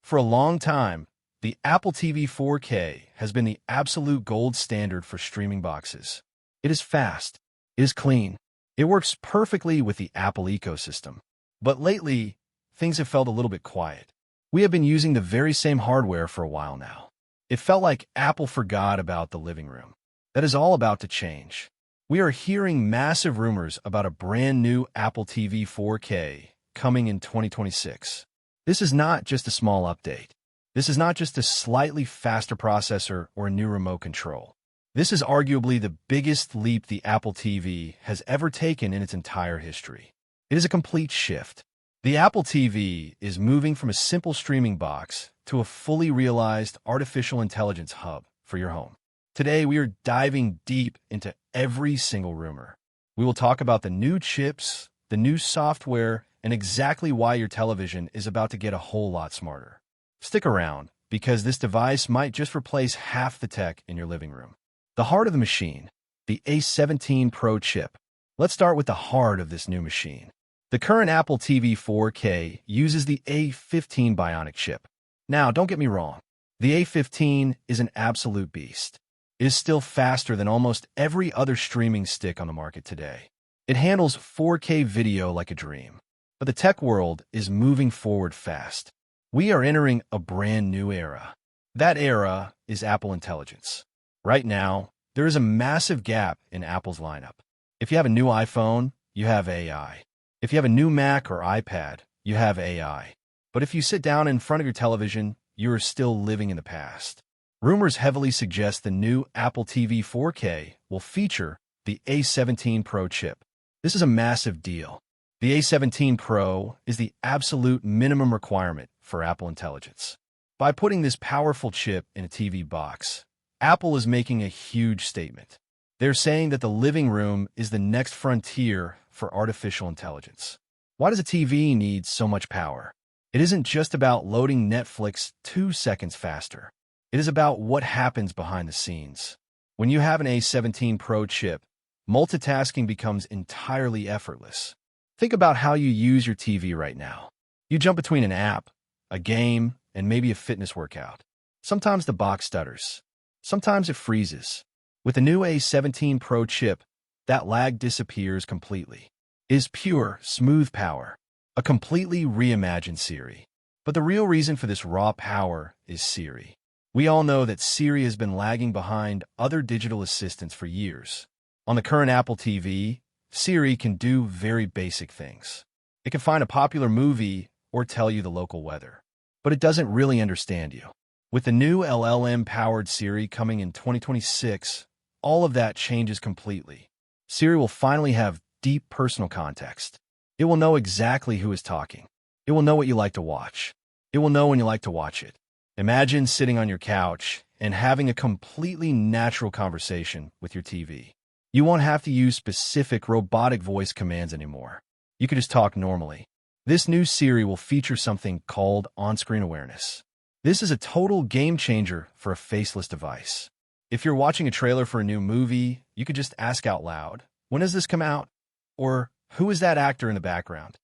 For a long time, the Apple TV 4K has been the absolute gold standard for streaming boxes. It is fast, it is clean, it works perfectly with the Apple ecosystem. But lately, things have felt a little bit quiet. We have been using the very same hardware for a while now. It felt like Apple forgot about the living room. That is all about to change. We are hearing massive rumors about a brand new Apple TV 4K coming in 2026. This is not just a small update. This is not just a slightly faster processor or a new remote control. This is arguably the biggest leap the Apple TV has ever taken in its entire history. It is a complete shift. The Apple TV is moving from a simple streaming box to a fully realized artificial intelligence hub for your home. Today, we are diving deep into every single rumor. We will talk about the new chips, the new software, and exactly why your television is about to get a whole lot smarter. Stick around, because this device might just replace half the tech in your living room. The heart of the machine, the A17 Pro chip. Let's start with the heart of this new machine. The current Apple TV 4K uses the A15 Bionic chip. Now, don't get me wrong. The A15 is an absolute beast. It is still faster than almost every other streaming stick on the market today. It handles 4K video like a dream. But the tech world is moving forward fast. We are entering a brand new era. That era is Apple Intelligence. Right now, there is a massive gap in Apple's lineup. If you have a new iPhone, you have AI. If you have a new Mac or iPad, you have AI. But if you sit down in front of your television, you are still living in the past. Rumors heavily suggest the new Apple TV 4K will feature the A17 Pro chip. This is a massive deal. The A17 Pro is the absolute minimum requirement for Apple Intelligence. By putting this powerful chip in a TV box, Apple is making a huge statement. They're saying that the living room is the next frontier for artificial intelligence. Why does a TV need so much power? It isn't just about loading Netflix 2 seconds faster. It is about what happens behind the scenes. When you have an A17 Pro chip, multitasking becomes entirely effortless. Think about how you use your TV right now. You jump between an app, a game, and maybe a fitness workout. Sometimes the box stutters. Sometimes it freezes. With the new A17 Pro chip, that lag disappears completely. It is pure, smooth power. A completely reimagined Siri. But the real reason for this raw power is Siri. We all know that Siri has been lagging behind other digital assistants for years. On the current Apple TV, Siri can do very basic things. It can find a popular movie or tell you the local weather. But it doesn't really understand you. With the new LLM-powered Siri coming in 2026, all of that changes completely. Siri will finally have deep personal context. It will know exactly who is talking. It will know what you like to watch. It will know when you like to watch it. Imagine sitting on your couch and having a completely natural conversation with your TV. You won't have to use specific robotic voice commands anymore. You can just talk normally. This new Siri will feature something called on-screen awareness. This is a total game changer for a faceless device. If you're watching a trailer for a new movie, you could just ask out loud, "When does this come out?" Or, "Who is that actor in the background?"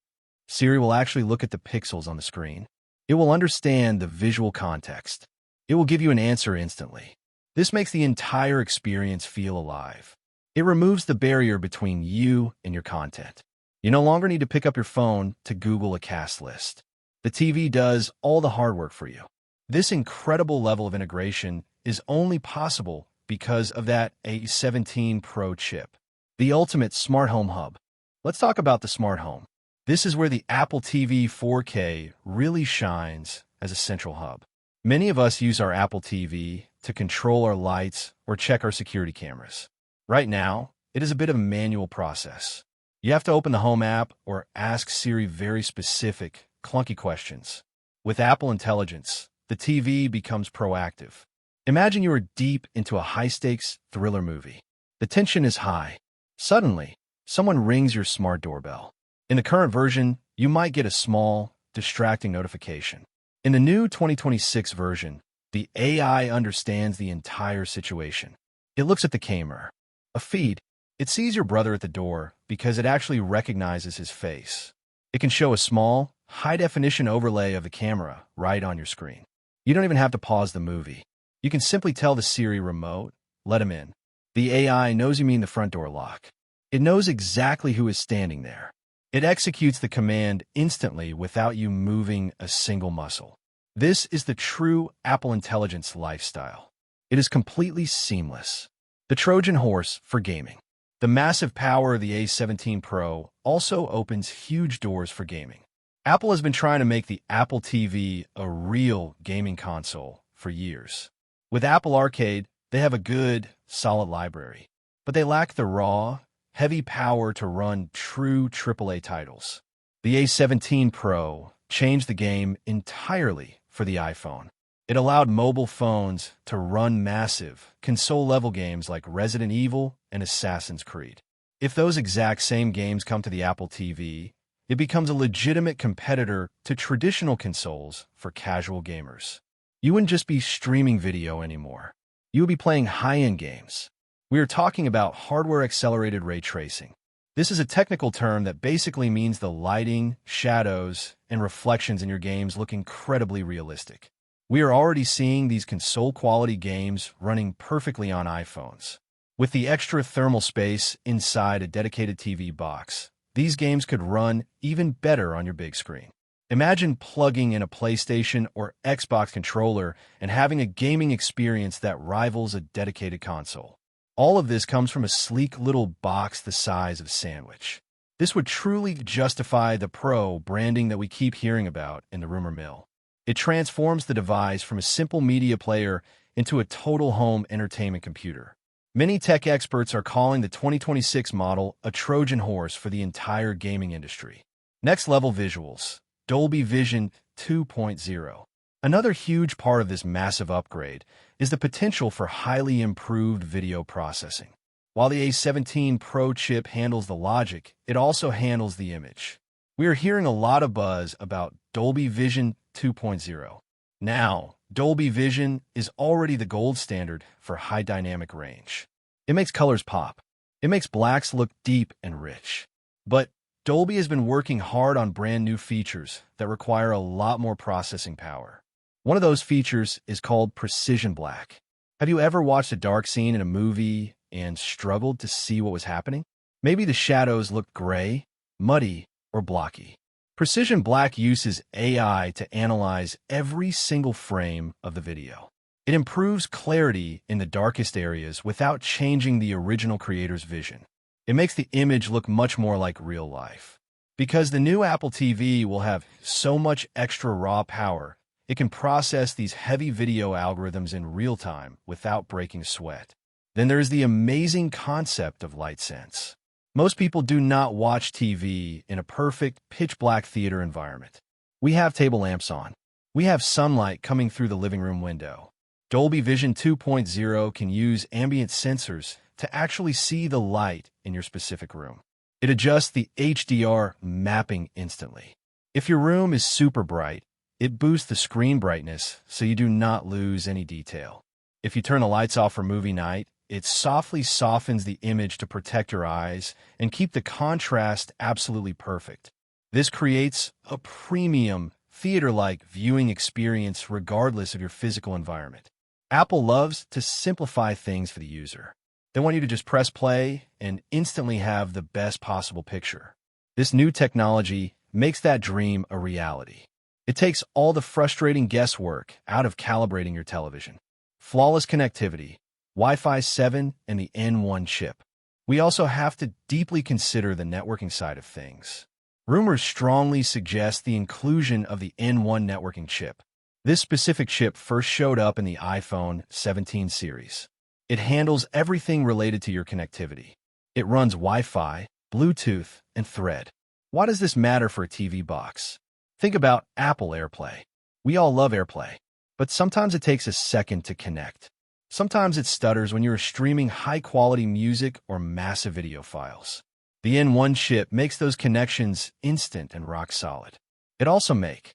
Siri will actually look at the pixels on the screen. It will understand the visual context. It will give you an answer instantly. This makes the entire experience feel alive. It removes the barrier between you and your content. You no longer need to pick up your phone to Google a cast list. The TV does all the hard work for you. This incredible level of integration is only possible because of that A17 Pro chip, the ultimate smart home hub. Let's talk about the smart home. This is where the Apple TV 4K really shines as a central hub. Many of us use our Apple TV to control our lights or check our security cameras. Right now, it is a bit of a manual process. You have to open the Home app or ask Siri very specific, clunky questions. With Apple Intelligence, the TV becomes proactive. Imagine you are deep into a high-stakes thriller movie. The tension is high. Suddenly, someone rings your smart doorbell. In the current version, you might get a small, distracting notification. In the new 2026 version, the AI understands the entire situation. It looks at the camera, a feed. It sees your brother at the door because it actually recognizes his face. It can show a small, high-definition overlay of the camera right on your screen. You don't even have to pause the movie. You can simply tell the Siri remote, "Let him in." The AI knows you mean the front door lock. It knows exactly who is standing there. It executes the command instantly without you moving a single muscle. This is the true Apple Intelligence lifestyle. It is completely seamless. The Trojan horse for gaming. The massive power of the A17 Pro also opens huge doors for gaming. Apple has been trying to make the Apple TV a real gaming console for years. With Apple Arcade, they have a good, solid library, but they lack the raw, heavy power to run true AAA titles. The A17 Pro changed the game entirely for the iPhone. It allowed mobile phones to run massive, console-level games like Resident Evil and Assassin's Creed. If those exact same games come to the Apple TV, it becomes a legitimate competitor to traditional consoles for casual gamers. You wouldn't just be streaming video anymore. You would be playing high-end games. We are talking about hardware-accelerated ray tracing. This is a technical term that basically means the lighting, shadows, and reflections in your games look incredibly realistic. We are already seeing these console-quality games running perfectly on iPhones. With the extra thermal space inside a dedicated TV box, these games could run even better on your big screen. Imagine plugging in a PlayStation or Xbox controller and having a gaming experience that rivals a dedicated console. All of this comes from a sleek little box the size of a sandwich. This would truly justify the Pro branding that we keep hearing about in the rumor mill. It transforms the device from a simple media player into a total home entertainment computer. Many tech experts are calling the 2026 model a Trojan horse for the entire gaming industry. Next-level visuals. Dolby Vision 2.0. Another huge part of this massive upgrade is the potential for highly improved video processing. While the A17 Pro chip handles the logic, it also handles the image. We are hearing a lot of buzz about Dolby Vision 2.0. Now, Dolby Vision is already the gold standard for high dynamic range. It makes colors pop. It makes blacks look deep and rich. But Dolby has been working hard on brand new features that require a lot more processing power. One of those features is called Precision Black. Have you ever watched a dark scene in a movie and struggled to see what was happening? Maybe the shadows looked gray, muddy, or blocky. Precision Black uses AI to analyze every single frame of the video. It improves clarity in the darkest areas without changing the original creator's vision. It makes the image look much more like real life. Because the new Apple TV will have so much extra raw power, it can process these heavy video algorithms in real time without breaking a sweat. Then there is the amazing concept of light sense. Most people do not watch TV in a perfect pitch-black theater environment. We have table lamps on. We have sunlight coming through the living room window. Dolby Vision 2.0 can use ambient sensors to actually see the light in your specific room. It adjusts the HDR mapping instantly. If your room is super bright, it boosts the screen brightness so you do not lose any detail. If you turn the lights off for movie night, it softly softens the image to protect your eyes and keep the contrast absolutely perfect. This creates a premium, theater-like viewing experience regardless of your physical environment. Apple loves to simplify things for the user. They want you to just press play and instantly have the best possible picture. This new technology makes that dream a reality. It takes all the frustrating guesswork out of calibrating your television. Flawless connectivity, Wi-Fi 7, and the N1 chip. We also have to deeply consider the networking side of things. Rumors strongly suggest the inclusion of the N1 networking chip. This specific chip first showed up in the iPhone 17 series. It handles everything related to your connectivity. It runs Wi-Fi, Bluetooth, and Thread. Why does this matter for a TV box? Think about Apple AirPlay. We all love AirPlay, but sometimes it takes a second to connect. Sometimes it stutters when you're streaming high-quality music or massive video files. The N1 chip makes those connections instant and rock solid. It also makes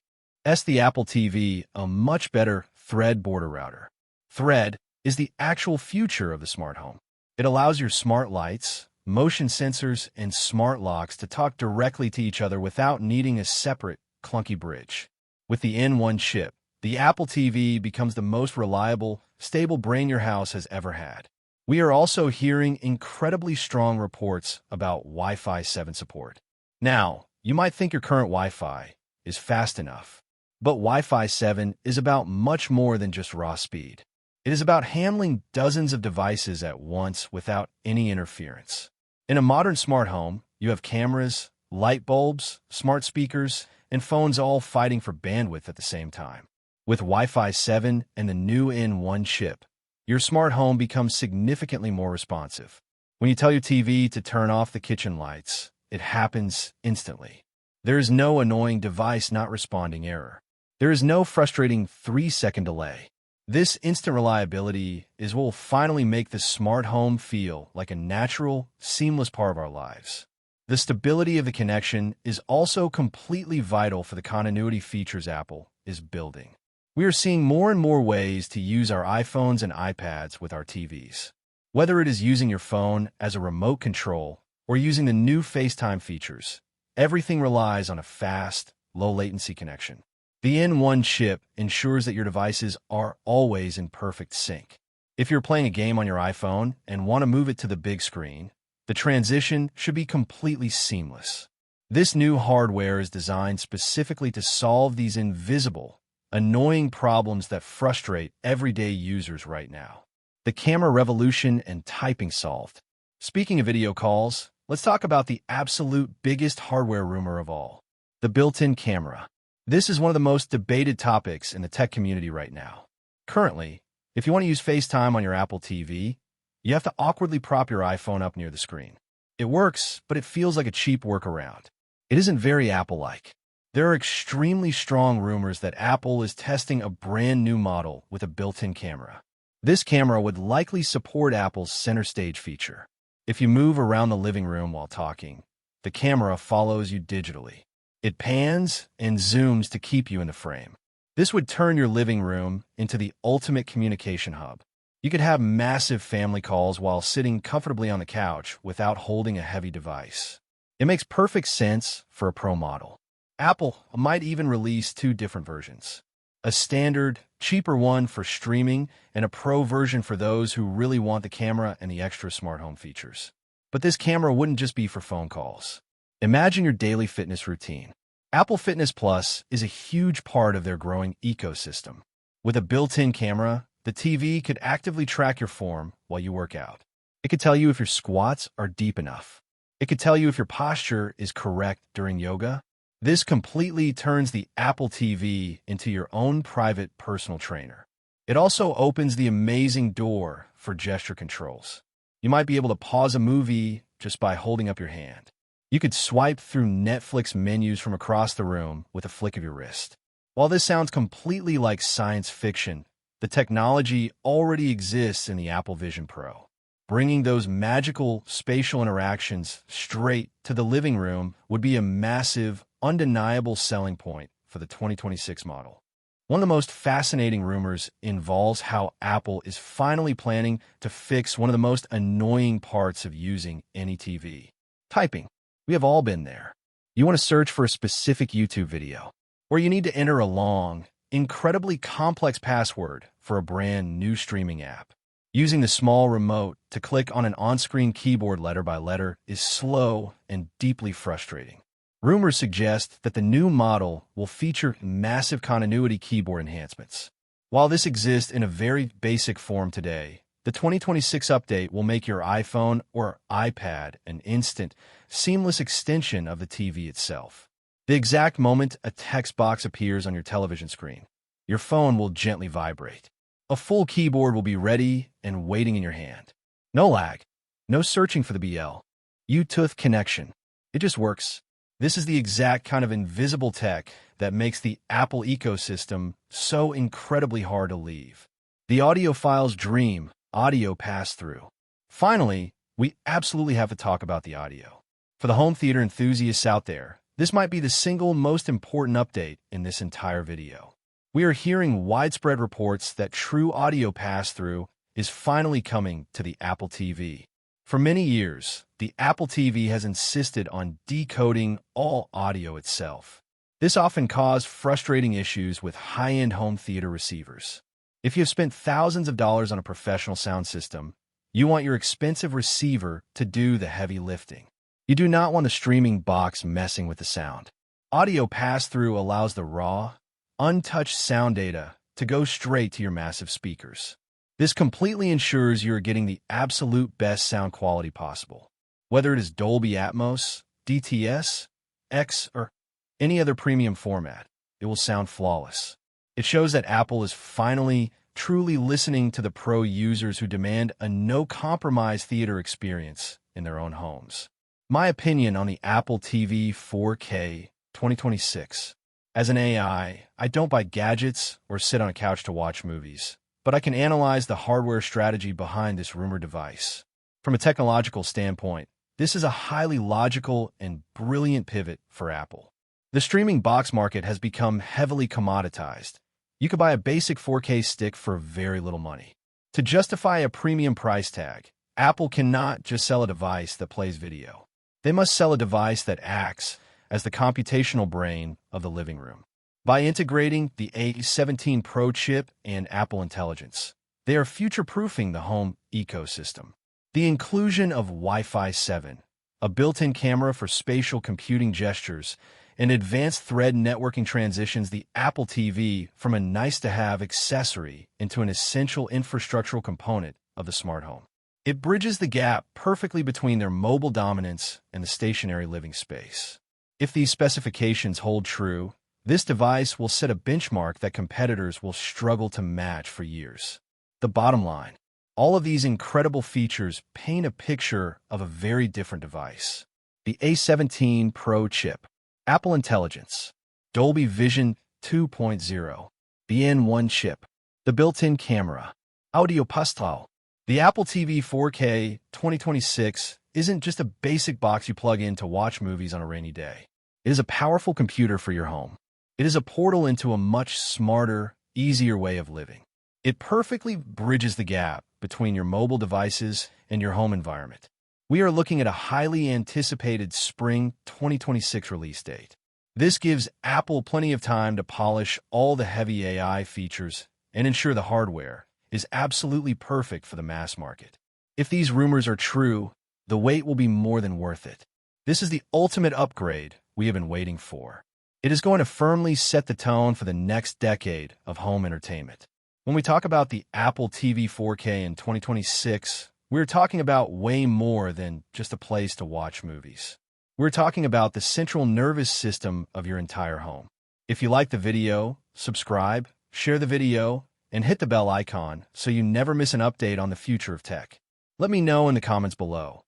the Apple TV a much better Thread border router. Thread is the actual future of the smart home. It allows your smart lights, motion sensors, and smart locks to talk directly to each other without needing a separate clunky bridge. With the N1 chip, the Apple TV becomes the most reliable, stable brain your house has ever had. We are also hearing incredibly strong reports about Wi-Fi 7 support. Now, you might think your current Wi-Fi is fast enough, but Wi-Fi 7 is about much more than just raw speed. It is about handling dozens of devices at once without any interference. In a modern smart home, you have cameras, light bulbs, smart speakers, and phones all fighting for bandwidth at the same time. With Wi-Fi 7 and the new N1 chip, your smart home becomes significantly more responsive. When you tell your TV to turn off the kitchen lights, it happens instantly. There is no annoying device not responding error. There is no frustrating 3-second delay. This instant reliability is what will finally make the smart home feel like a natural, seamless part of our lives. The stability of the connection is also completely vital for the continuity features Apple is building. We are seeing more and more ways to use our iPhones and iPads with our TVs. Whether it is using your phone as a remote control or using the new FaceTime features, everything relies on a fast, low-latency connection. The N1 chip ensures that your devices are always in perfect sync. If you're playing a game on your iPhone and want to move it to the big screen, the transition should be completely seamless. This new hardware is designed specifically to solve these invisible, annoying problems that frustrate everyday users right now. The camera revolution and typing solved. Speaking of video calls, let's talk about the absolute biggest hardware rumor of all, the built-in camera. This is one of the most debated topics in the tech community right now. Currently, if you want to use FaceTime on your Apple TV, you have to awkwardly prop your iPhone up near the screen. It works, but it feels like a cheap workaround. It isn't very Apple-like. There are extremely strong rumors that Apple is testing a brand new model with a built-in camera. This camera would likely support Apple's center stage feature. If you move around the living room while talking, the camera follows you digitally. It pans and zooms to keep you in the frame. This would turn your living room into the ultimate communication hub. You could have massive family calls while sitting comfortably on the couch without holding a heavy device. It makes perfect sense for a Pro model. Apple might even release 2 different versions. A standard, cheaper one for streaming and a Pro version for those who really want the camera and the extra smart home features. But this camera wouldn't just be for phone calls. Imagine your daily fitness routine. Apple Fitness Plus is a huge part of their growing ecosystem. With a built-in camera, the TV could actively track your form while you work out. It could tell you if your squats are deep enough. It could tell you if your posture is correct during yoga. This completely turns the Apple TV into your own private personal trainer. It also opens the amazing door for gesture controls. You might be able to pause a movie just by holding up your hand. You could swipe through Netflix menus from across the room with a flick of your wrist. While this sounds completely like science fiction, the technology already exists in the Apple Vision Pro. Bringing those magical spatial interactions straight to the living room would be a massive, undeniable selling point for the 2026 model. One of the most fascinating rumors involves how Apple is finally planning to fix one of the most annoying parts of using any TV: typing. We have all been there. You want to search for a specific YouTube video, or you need to enter a long, incredibly complex password for a brand new streaming app. Using the small remote to click on an on-screen keyboard letter by letter is slow and deeply frustrating. Rumors suggest that the new model will feature massive continuity keyboard enhancements. While this exists in a very basic form today, the 2026 update will make your iPhone or iPad an instant, seamless extension of the TV itself. The exact moment a text box appears on your television screen, your phone will gently vibrate. A full keyboard will be ready and waiting in your hand. No lag, no searching for the Bluetooth connection. It just works. This is the exact kind of invisible tech that makes the Apple ecosystem so incredibly hard to leave. The audiophile's dream, audio pass-through. Finally, we absolutely have to talk about the audio. For the home theater enthusiasts out there, this might be the single most important update in this entire video. We are hearing widespread reports that true audio pass-through is finally coming to the Apple TV. For many years, the Apple TV has insisted on decoding all audio itself. This often caused frustrating issues with high-end home theater receivers. If you have spent thousands of dollars on a professional sound system, you want your expensive receiver to do the heavy lifting. You do not want the streaming box messing with the sound. Audio pass-through allows the raw, untouched sound data to go straight to your massive speakers. This completely ensures you are getting the absolute best sound quality possible. Whether it is Dolby Atmos, DTS, X, or any other premium format, it will sound flawless. It shows that Apple is finally truly listening to the pro users who demand a no-compromise theater experience in their own homes. My opinion on the Apple TV 4K 2026. As an AI, I don't buy gadgets or sit on a couch to watch movies, but I can analyze the hardware strategy behind this rumored device. From a technological standpoint, this is a highly logical and brilliant pivot for Apple. The streaming box market has become heavily commoditized. You could buy a basic 4K stick for very little money. To justify a premium price tag, Apple cannot just sell a device that plays video. They must sell a device that acts as the computational brain of the living room. By integrating the A17 Pro chip and Apple Intelligence, they are future-proofing the home ecosystem. The inclusion of Wi-Fi 7, a built-in camera for spatial computing gestures, and advanced thread networking transitions the Apple TV from a nice-to-have accessory into an essential infrastructural component of the smart home. It bridges the gap perfectly between their mobile dominance and the stationary living space. If these specifications hold true, this device will set a benchmark that competitors will struggle to match for years. The bottom line, all of these incredible features paint a picture of a very different device. The A17 Pro chip, Apple Intelligence, Dolby Vision 2.0, the N1 chip, the built-in camera, Audiophile. The Apple TV 4K 2026 isn't just a basic box you plug in to watch movies on a rainy day. It is a powerful computer for your home. It is a portal into a much smarter, easier way of living. It perfectly bridges the gap between your mobile devices and your home environment. We are looking at a highly anticipated spring 2026 release date. This gives Apple plenty of time to polish all the heavy AI features and ensure the hardware is absolutely perfect for the mass market. If these rumors are true, the wait will be more than worth it. This is the ultimate upgrade we have been waiting for. It is going to firmly set the tone for the next decade of home entertainment. When we talk about the Apple TV 4K in 2026, we're talking about way more than just a place to watch movies. We're talking about the central nervous system of your entire home. If you like the video, subscribe, share the video, and hit the bell icon so you never miss an update on the future of tech. Let me know in the comments below.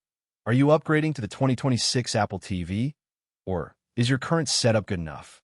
Are you upgrading to the 2026 Apple TV? Or is your current setup good enough?